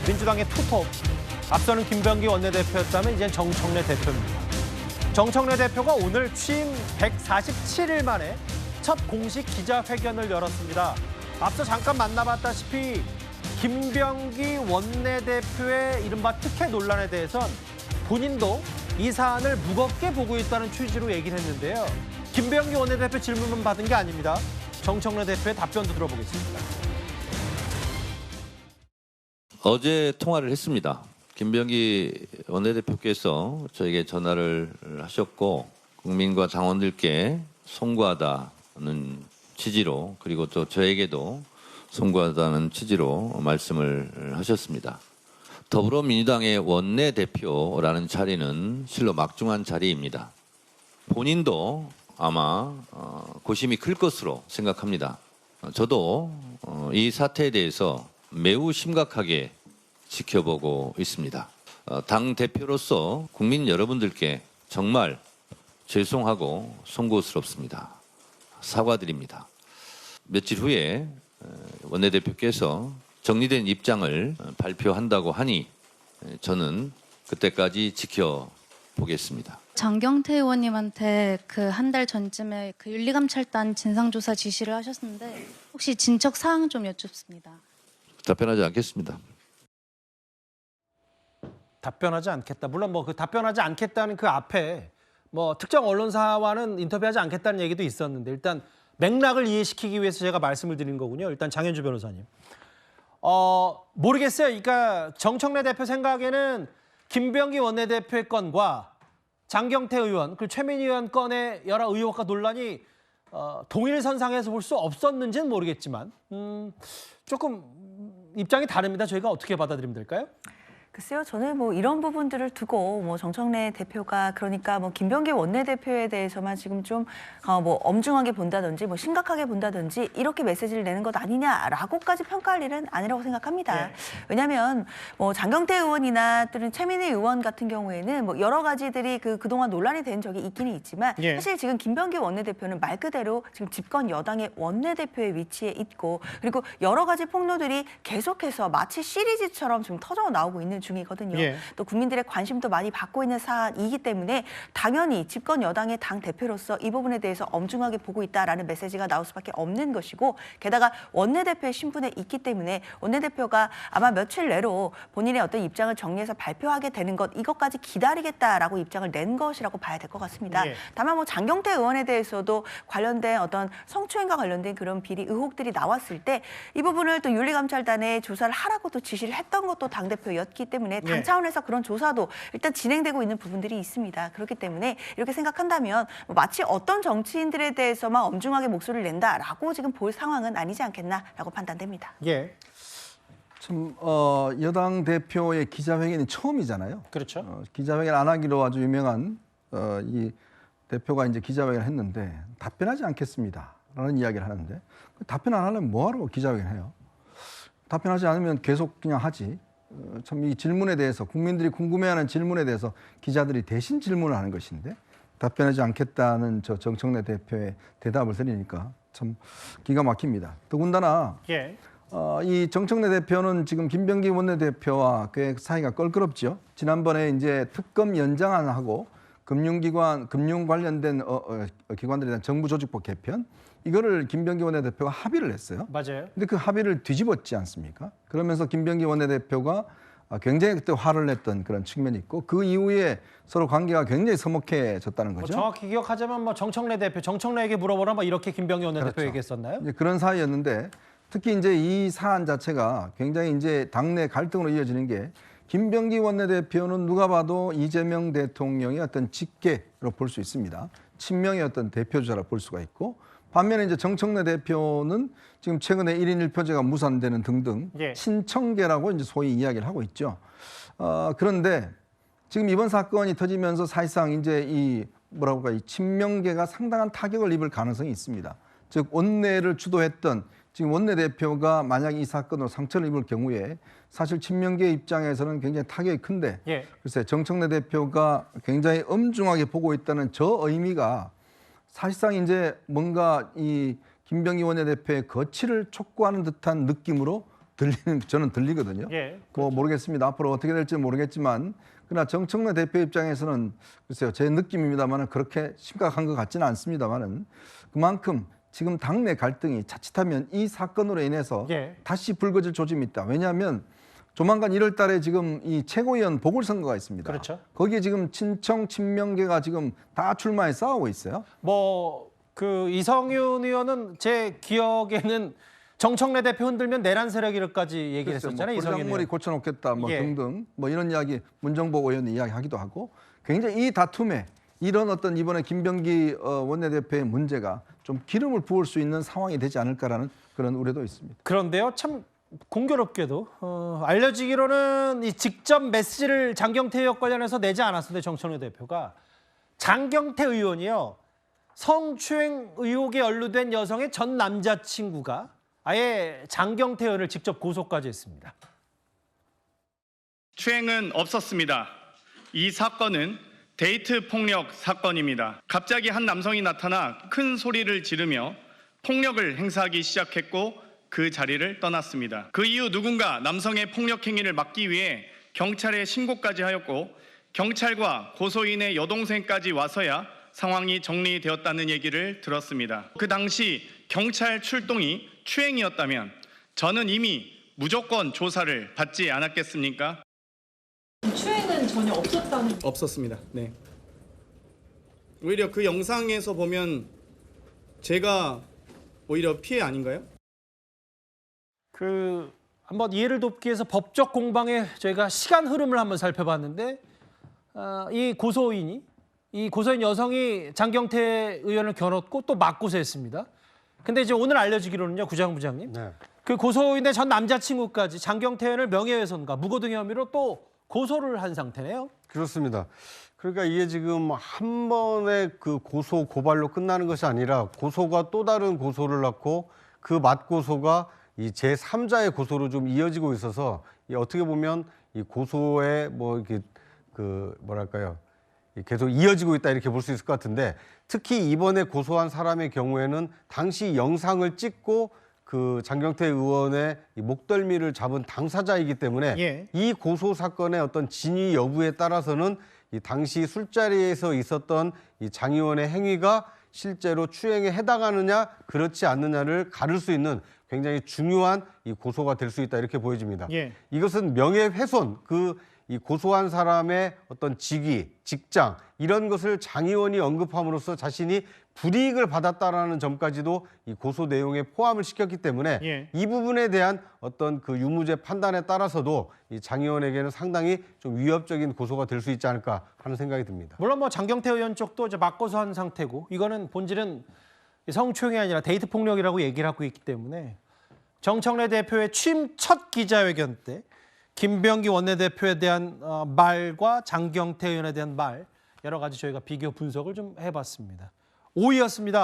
민주당의 투톱. 앞서는 김병기 원내대표였다면 이젠 정청래 대표입니다. 정청래 대표가 오늘 취임 147일 만에 첫 공식 기자회견을 열었습니다. 앞서 잠깐 만나봤다시피 김병기 원내대표의 이른바 특혜 논란에 대해선 본인도 이 사안을 무겁게 보고 있다는 취지로 얘기를 했는데요. 김병기 원내대표 질문만 받은 게 아닙니다. 정청래 대표의 답변도 들어보겠습니다. 어제 통화를 했습니다. 김병기 원내대표께서 저에게 전화를 하셨고 국민과 당원들께 송구하다는 취지로 그리고 또 저에게도 송구하다는 취지로 말씀을 하셨습니다. 더불어민주당의 원내대표라는 자리는 실로 막중한 자리입니다. 본인도 아마 고심이 클 것으로 생각합니다. 저도 이 사태에 대해서 매우 심각하게 지켜보고 있습니다. 당 대표로서 국민 여러분들께 정말 죄송하고 송구스럽습니다. 사과드립니다. 며칠 후에 원내대표께서 정리된 입장을 발표한다고 하니 저는 그때까지 지켜보겠습니다. 장경태 의원님한테 그 한 달 전쯤에 그 윤리감찰단 진상조사 지시를 하셨는데 혹시 진척 사항 좀 여쭙습니다. 답변하지 않겠습니다. 답변하지 않겠다. 물론 뭐 그 답변하지 않겠다는 그 앞에 뭐 특정 언론사와는 인터뷰하지 않겠다는 얘기도 있었는데 일단 맥락을 이해시키기 위해서 제가 말씀을 드린 거군요. 일단 장현주 변호사님. 모르겠어요. 그러니까 정청래 대표 생각에는 김병기 원내대표의 건과 장경태 의원, 그리고 최민희 의원 건의 여러 의혹과 논란이 동일선상에서 볼 수 없었는지는 모르겠지만 조금 입장이 다릅니다. 저희가 어떻게 받아들이면 될까요? 글쎄요, 저는 뭐 이런 부분들을 두고 뭐 정청래 대표가 그러니까 뭐 김병기 원내대표에 대해서만 지금 좀 뭐 엄중하게 본다든지 뭐 심각하게 본다든지 이렇게 메시지를 내는 것 아니냐라고까지 평가할 일은 아니라고 생각합니다. 네. 왜냐하면 뭐 장경태 의원이나 또는 최민희 의원 같은 경우에는 뭐 여러 가지들이 그동안 논란이 된 적이 있기는 있지만 예. 사실 지금 김병기 원내대표는 말 그대로 지금 집권 여당의 원내대표의 위치에 있고 그리고 여러 가지 폭로들이 계속해서 마치 시리즈처럼 지금 터져 나오고 있는 중이거든요. 예. 또 국민들의 관심도 많이 받고 있는 사안이기 때문에 당연히 집권 여당의 당 대표로서 이 부분에 대해서 엄중하게 보고 있다라는 메시지가 나올 수밖에 없는 것이고 게다가 원내대표의 신분에 있기 때문에 원내대표가 아마 며칠 내로 본인의 어떤 입장을 정리해서 발표하게 되는 것 이것까지 기다리겠다라고 입장을 낸 것이라고 봐야 될 것 같습니다. 예. 다만 뭐 장경태 의원에 대해서도 관련된 어떤 성추행과 관련된 그런 비리 의혹들이 나왔을 때 이 부분을 또 윤리감찰단에 조사를 하라고 또 지시를 했던 것도 당대표였기 때문에 당 예. 차원에서 그런 조사도 일단 진행되고 있는 부분들이 있습니다. 그렇기 때문에 이렇게 생각한다면 마치 어떤 정치인들에 대해서만 엄중하게 목소리를 낸다라고 지금 볼 상황은 아니지 않겠나라고 판단됩니다. 예, 참 여당 대표의 기자회견이 처음이잖아요. 그렇죠. 기자회견 안 하기로 아주 유명한 이 대표가 이제 기자회견을 했는데 답변하지 않겠습니다라는 이야기를 하는데 답변 안 하려면 뭐하러 기자회견해요? 답변하지 않으면 계속 그냥 하지. 참 이 질문에 대해서 국민들이 궁금해하는 질문에 대해서 기자들이 대신 질문을 하는 것인데 답변하지 않겠다는 저 정청래 대표의 대답을 들으니까 참 기가 막힙니다. 더군다나 예. 이 정청래 대표는 지금 김병기 원내대표와 그의 사이가 껄끄럽죠. 지난번에 이제 특검 연장안하고 금융 관련된 기관들에 대한 정부조직법 개편 이거를 김병기 원내대표가 합의를 했어요. 맞아요. 근데 그 합의를 뒤집었지 않습니까? 그러면서 김병기 원내대표가 굉장히 그때 화를 냈던 그런 측면이 있고 그 이후에 서로 관계가 굉장히 서먹해졌다는 거죠. 정확히 기억하자면 뭐 정청래 대표, 정청래에게 물어보라 뭐 이렇게 김병기 원내대표 그렇죠. 얘기했었나요? 이제 그런 사이였는데 특히 이제 이 사안 자체가 굉장히 이제 당내 갈등으로 이어지는 게 김병기 원내대표는 누가 봐도 이재명 대통령의 어떤 직계로 볼 수 있습니다. 친명의 어떤 대표주자로 볼 수가 있고 반면에 이제 정청래 대표는 지금 최근에 1인 1표제가 무산되는 등등 예. 친청계라고 이제 소위 이야기를 하고 있죠. 그런데 지금 이번 사건이 터지면서 사실상 이제 이 친명계가 상당한 타격을 입을 가능성이 있습니다. 즉 원내를 주도했던 지금 원내대표가 만약 이 사건으로 상처를 입을 경우에 사실 친명계 입장에서는 굉장히 타격이 큰데 예. 글쎄 정청래 대표가 굉장히 엄중하게 보고 있다는 저 의미가 사실상 이제 뭔가 이 김병기 원내대표의 거취를 촉구하는 듯한 느낌으로 저는 들리거든요. 예. 뭐 모르겠습니다. 앞으로 어떻게 될지 모르겠지만 그러나 정청래 대표 입장에서는 글쎄요, 제 느낌입니다만은 그렇게 심각한 것 같지는 않습니다만은 그만큼 지금 당내 갈등이 자칫하면 이 사건으로 인해서 예. 다시 불거질 조짐이 있다. 왜냐하면 조만간 1월 달에 지금 이 최고위원 보궐선거가 있습니다. 그렇죠. 거기에 지금 친청, 친명계가 지금 다 출마해 싸우고 있어요. 뭐 그 이성윤 의원은 제 기억에는 정청래 대표 흔들면 내란 세력이라까지 얘기를 했었잖아요. 이성윤 고장머리 의원. 고쳐놓겠다 뭐 예. 등등 뭐 이런 이야기 문정복 의원이 이야기하기도 하고 굉장히 이 다툼에 이런 어떤 이번에 김병기 원내대표의 문제가 좀 기름을 부을 수 있는 상황이 되지 않을까라는 그런 우려도 있습니다. 그런데요, 참 공교롭게도 알려지기로는 이 직접 메시지를 장경태 의원 관련해서 내지 않았는데 정청래 대표가 장경태 의원이요. 성추행 의혹에 연루된 여성의 전 남자친구가 아예 장경태 의원을 직접 고소까지 했습니다. 추행은 없었습니다. 이 사건은 데이트 폭력 사건입니다. 갑자기 한 남성이 나타나 큰 소리를 지르며 폭력을 행사하기 시작했고 그 자리를 떠났습니다. 그 이후 누군가 남성의 폭력 행위를 막기 위해 경찰에 신고까지 하였고 경찰과 고소인의 여동생까지 와서야 상황이 정리되었다는 얘기를 들었습니다. 그 당시 경찰 출동이 추행이었다면 저는 이미 무조건 조사를 받지 않았겠습니까? 추행은 전혀 없었다는. 없었습니다. 네. 오히려 그 영상에서 보면 제가 오히려 피해 아닌가요? 그 한번 이해를 돕기 위해서 법적 공방에 저희가 시간 흐름을 한번 살펴봤는데 이 고소인 여성이 장경태 의원을 겨눴고 또 맞고소했습니다. 근데 이제 오늘 알려지기로는요, 부장님. 네. 그 고소인의 전 남자친구까지 장경태 의원을 명예훼손과 무고등 혐의로 또 고소를 한 상태네요. 그렇습니다. 그러니까 이게 지금 한 번의 그 고소 고발로 끝나는 것이 아니라 고소가 또 다른 고소를 낳고 그 맞고소가 이 제3자의 고소로 좀 이어지고 있어서 이 어떻게 보면 이 고소에 뭐 이렇게 그 뭐랄까요? 계속 이어지고 있다 이렇게 볼 수 있을 것 같은데 특히 이번에 고소한 사람의 경우에는 당시 영상을 찍고 그 장경태 의원의 이 목덜미를 잡은 당사자이기 때문에 예. 이 고소 사건의 어떤 진위 여부에 따라서는 이 당시 술자리에서 있었던 이 장 의원의 행위가 실제로 추행에 해당하느냐 그렇지 않느냐를 가를 수 있는 굉장히 중요한 이 고소가 될 수 있다 이렇게 보여집니다. 예. 이것은 명예훼손 이 고소한 사람의 어떤 직위, 직장 이런 것을 장 의원이 언급함으로써 자신이 불이익을 받았다라는 점까지도 이 고소 내용에 포함을 시켰기 때문에 예. 이 부분에 대한 어떤 그 유무죄 판단에 따라서도 이 장 의원에게는 상당히 좀 위협적인 고소가 될 수 있지 않을까 하는 생각이 듭니다. 물론 뭐 장경태 의원 쪽도 이제 맞고소한 상태고 이거는 본질은 성추행이 아니라 데이트 폭력이라고 얘기를 하고 있기 때문에 정청래 대표의 취임 첫 기자회견 때 김병기 원내대표에 대한 말과 장경태 의원에 대한 말 여러 가지 저희가 비교 분석을 좀 해봤습니다. 5위였습니다.